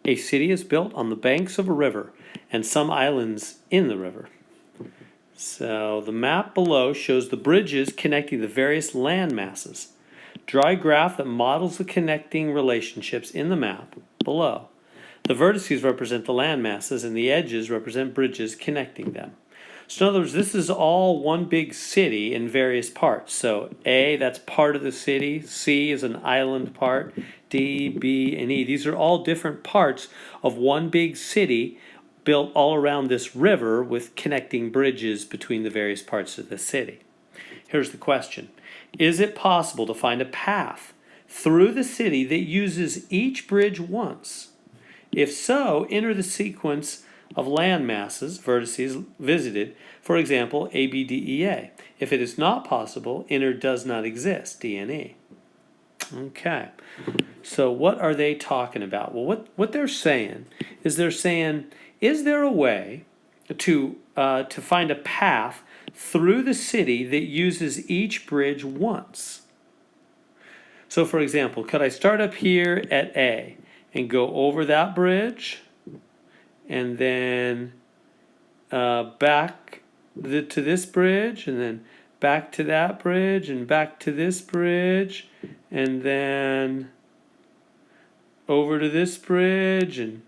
A city is built on the banks of a river and some islands in the river. So the map below shows the bridges connecting the various land masses. Draw a graph that models the connecting relationships in the map below. The vertices represent the land masses and the edges represent bridges connecting them. So in other words, this is all one big city in various parts. So A, that's part of the city. C is an island part. D, B, and E. These are all different parts of one big city built all around this river with connecting bridges between the various parts of the city. Here's the question. Is it possible to find a path through the city that uses each bridge once? If so, enter the sequence of land masses, vertices, visited, for example, A, B, D, E, A. If it is not possible, enter does not exist, D and E. Okay, so what are they talking about? Well, what they're saying, is there a way to find a path through the city that uses each bridge once? So, for example, could I start up here at A and go over that bridge and then back to this bridge and then back to that bridge and back to this bridge and then over to this bridge and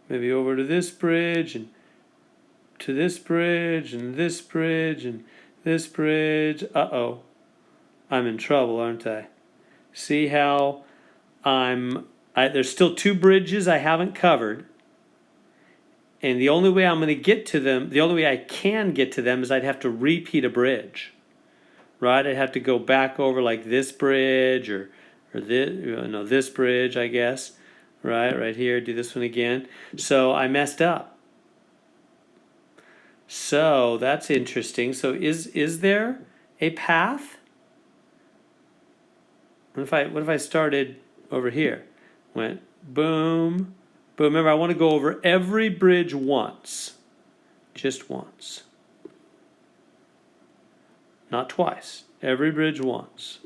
maybe over to this bridge and to this bridge and this bridge and this bridge. Uh-oh, I'm in trouble, aren't I? See how there's still two bridges I haven't covered. And the only way I'm going to get to them, the only way I can get to them is I'd have to repeat a bridge. Right? I'd have to go back over like this bridge or this bridge, I guess. Right here, do this one again. So I messed up. So that's interesting. So is there a path? What if I started over here? Went boom, boom. Remember, I want to go over every bridge once. Just once. Not twice. Every bridge once.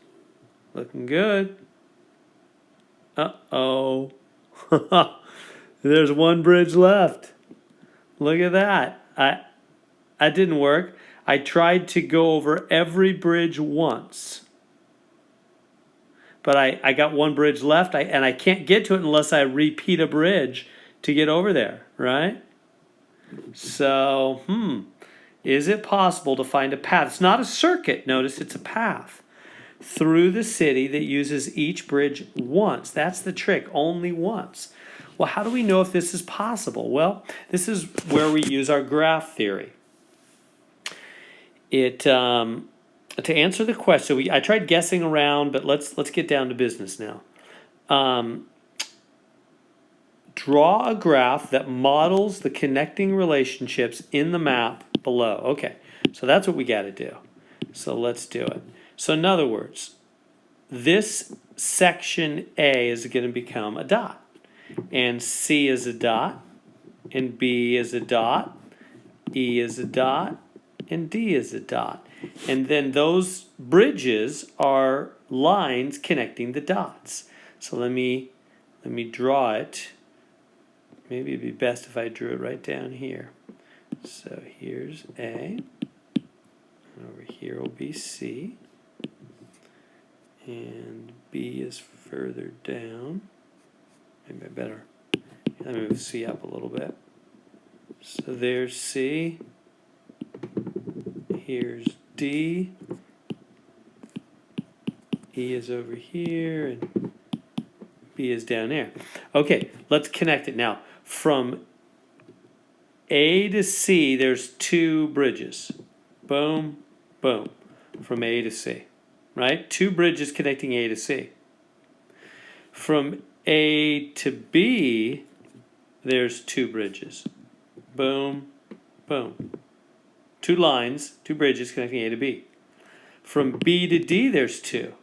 Looking good. Uh-oh. There's one bridge left. Look at that. That didn't work. I tried to go over every bridge once. But I got one bridge left, and I can't get to it unless I repeat a bridge to get over there, right? So, is it possible to find a path? It's not a circuit, notice it's a path through the city that uses each bridge once. That's the trick, only once. Well, how do we know if this is possible? Well, this is where we use our graph theory. To answer the question, I tried guessing around, but let's get down to business now. Draw a graph that models the connecting relationships in the map below. Okay, so that's what we got to do. So let's do it. So in other words, this section A is going to become a dot, and C is a dot, and B is a dot, E is a dot, and D is a dot. And then those bridges are lines connecting the dots. So let me draw it. Maybe it'd be best if I drew it right down here. So here's A. And over here will be C. And B is further down. Maybe I better. Let me move C up a little bit. So there's C. Here's D. E is over here, and B is down there. Okay, let's connect it now. From A to C, there's two bridges. Boom, boom. From A to C, right? Two bridges connecting A to C. From A to B, there's two bridges. Boom, boom. Two lines, two bridges connecting A to B. From B to D, there's two.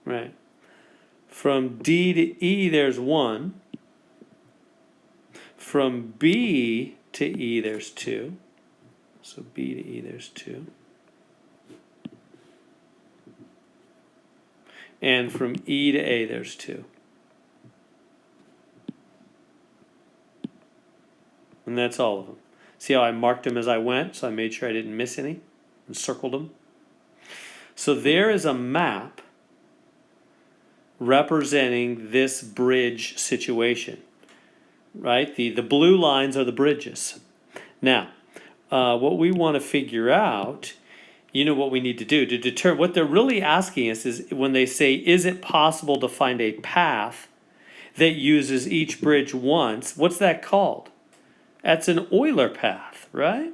Right. From D to E, there's one. From B to E, there's two. So B to E, there's two. And from E to A, there's 2. And that's all of them. See how I marked them as I went, so I made sure I didn't miss any and circled them. So there is a map representing this bridge situation, right? The blue lines are the bridges. Now, what we want to figure out, you know what we need to do to determine, what they're really asking us is when they say, is it possible to find a path that uses each bridge once? What's that called? That's an Euler path, right?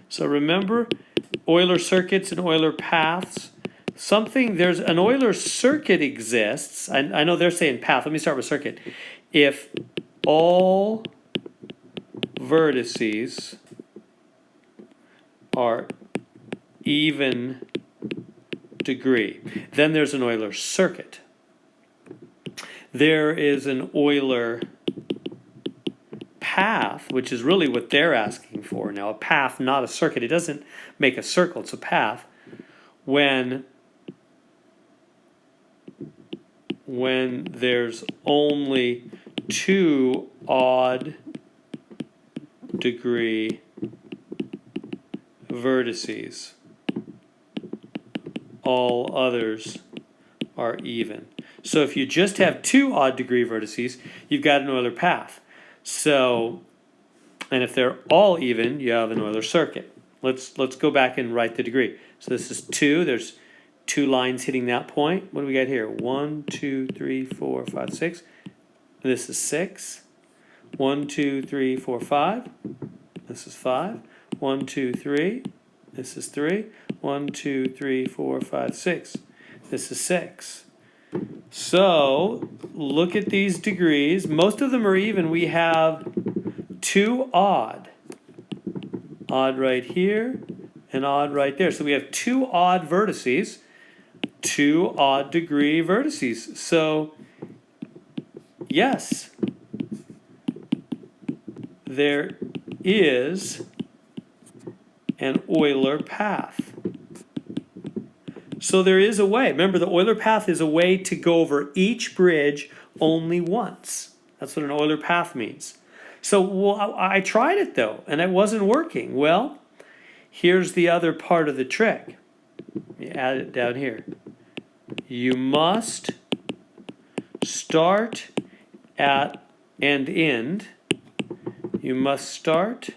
So remember, Euler circuits and Euler paths. There's an Euler circuit exists. I know they're saying path. Let me start with circuit. If all vertices are even degree, then there's an Euler circuit. There is an Euler path, which is really what they're asking for. Now, a path, not a circuit. It doesn't make a circle. It's a path. When there's only 2 odd degree vertices, all others are even. So if you just have 2 odd degree vertices, you've got an Euler path. So, and if they're all even, you have an Euler circuit. Let's go back and write the degree. So this is 2. There's 2 lines hitting that point. What do we got here? 1, 2, 3, 4, 5, 6. This is 6. 1, 2, 3, 4, 5. This is 5. 1, 2, 3. This is 3. 1, 2, 3, 4, 5, 6. This is 6. So look at these degrees. Most of them are even. We have 2 odd. Odd right here and odd right there. So we have 2 odd vertices, 2 odd degree vertices. So yes, there is an Euler path. So there is a way. Remember, the Euler path is a way to go over each bridge only once. That's what an Euler path means. So I tried it though, and it wasn't working. Well, here's the other part of the trick. Let me add it down here. You must start at and end. You must start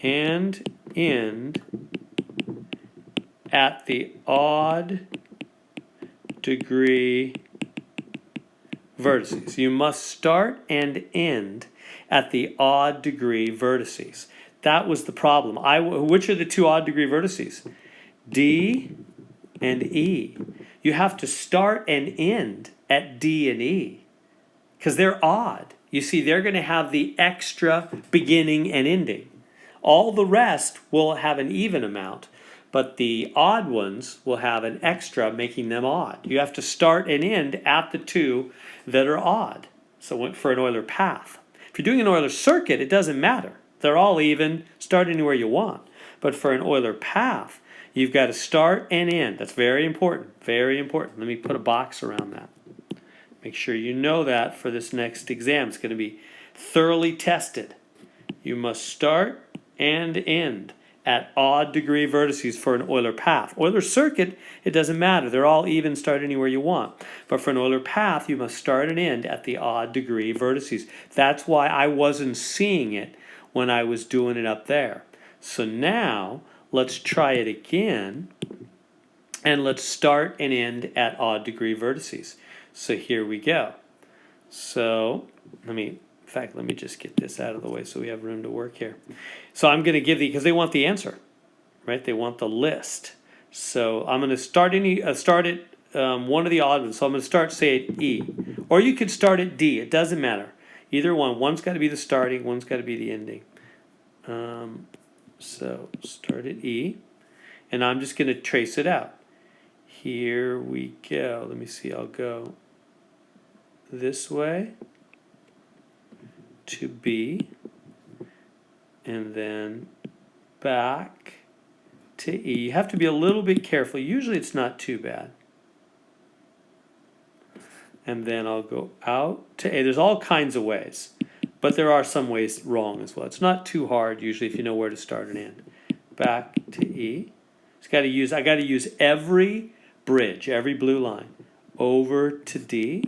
and end at the odd degree vertices. You must start and end at the odd degree vertices. That was the problem. Which are the 2 odd degree vertices? D and E. You have to start and end at D and E because they're odd. You see, they're going to have the extra beginning and ending. All the rest will have an even amount, but the odd ones will have an extra, making them odd. You have to start and end at the 2 that are odd. So for an Euler path. If you're doing an Euler circuit, it doesn't matter. They're all even, start anywhere you want. But for an Euler path, you've got to start and end. That's very important, very important. Let me put a box around that. Make sure you know that for this next exam. It's going to be thoroughly tested. You must start and end at odd degree vertices for an Euler path. Euler circuit, it doesn't matter. They're all even, start anywhere you want. But for an Euler path, you must start and end at the odd degree vertices. That's why I wasn't seeing it when I was doing it up there. So now, let's try it again. And let's start and end at odd degree vertices. So here we go. So let me just get this out of the way so we have room to work here. So I'm going to give because they want the answer, right? They want the list. So I'm going to start at one of the odd ones. So I'm going to start, say, at E. Or you could start at D. It doesn't matter. Either one. One's got to be the starting. One's got to be the ending. So start at E. And I'm just going to trace it out. Here we go. Let me see. I'll go this way to B, and then back to E. You have to be a little bit careful. Usually it's not too bad. and then I'll go out to A. There's all kinds of ways, but there are some ways wrong as well. It's not too hard usually if you know where to start and end. Back to E. I got to use every bridge, every blue line. Over to D.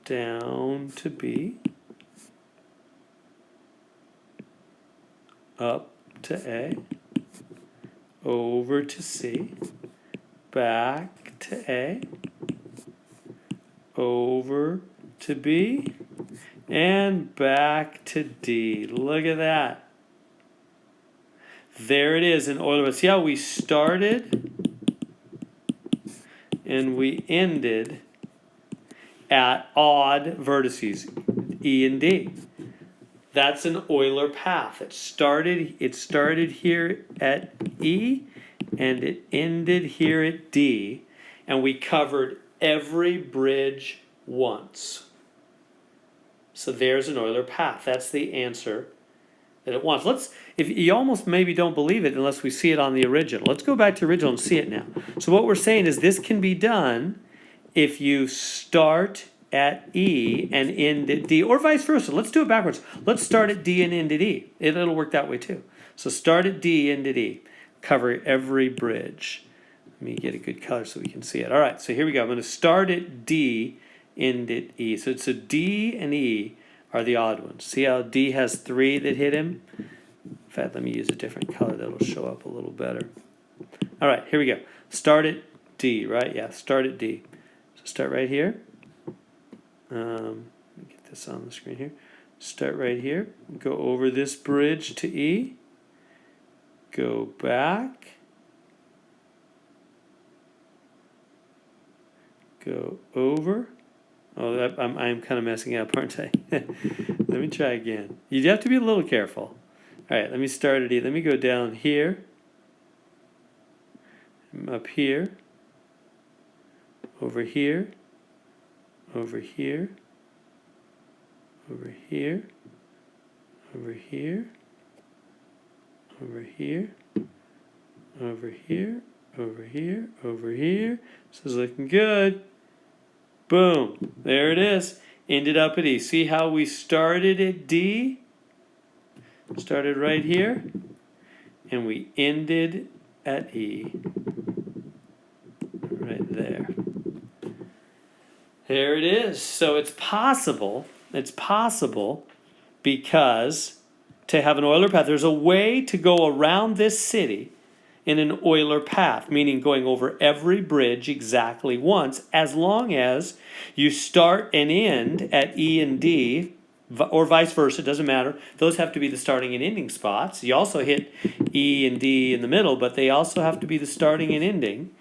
Down to B. Up to A. Over to C. Back to A. Over to B. And back to D. Look at that. There it is in Euler Path. See how we started and we ended at odd vertices, E and D. That's an Euler path. It started here at E and it ended here at D, and we covered every bridge once. So there's an Euler path. That's the answer that it wants. If you almost maybe don't believe it unless we see it on the original. Let's go back to the original and see it now. So what we're saying is this can be done if you start at E and end at D, or vice versa. Let's do it backwards. Let's start at D and end at E. It'll work that way too. So start at D, end at E. Cover every bridge. Let me get a good color so we can see it. All right, so here we go. I'm going to start at D, end at E. So D and E are the odd ones. See how D has 3 that hit him? In fact, let me use a different color that'll show up a little better. All right, here we go. Start at D, right? Yeah, start at D. So start right here. Let me get this on the screen here. Start right here. Go over this bridge to E. Go back. Go over. Oh, I'm kind of messing up, aren't I? Let me try again. You have to be a little careful. All right, let me start at E. Let me go down here. I'm up here. Over here. Over here. Over here. Over here. Over here. Over here. Over here. Over here. This is looking good. Boom. There it is. Ended up at E. See how we started at D? Started right here. And we ended at E. Right there. There it is. So it's possible because to have an Euler path, there's a way to go around this city in an Euler path, meaning going over every bridge exactly once, as long as you start and end at E and D, or vice versa, it doesn't matter. Those have to be the starting and ending spots. You also hit E and D in the middle, but they also have to be the starting and ending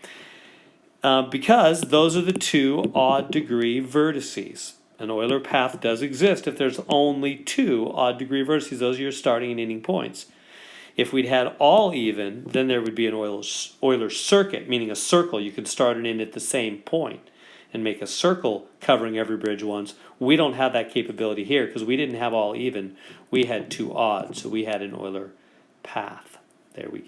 because those are the 2 odd degree vertices. An Euler path does exist if there's only 2 odd degree vertices. Those are your starting and ending points. If we'd had all even, then there would be an Euler circuit, meaning a circle. You could start and end at the same point and make a circle covering every bridge once. We don't have that capability here because we didn't have all even. We had 2 odd, so we had an Euler path. There we go.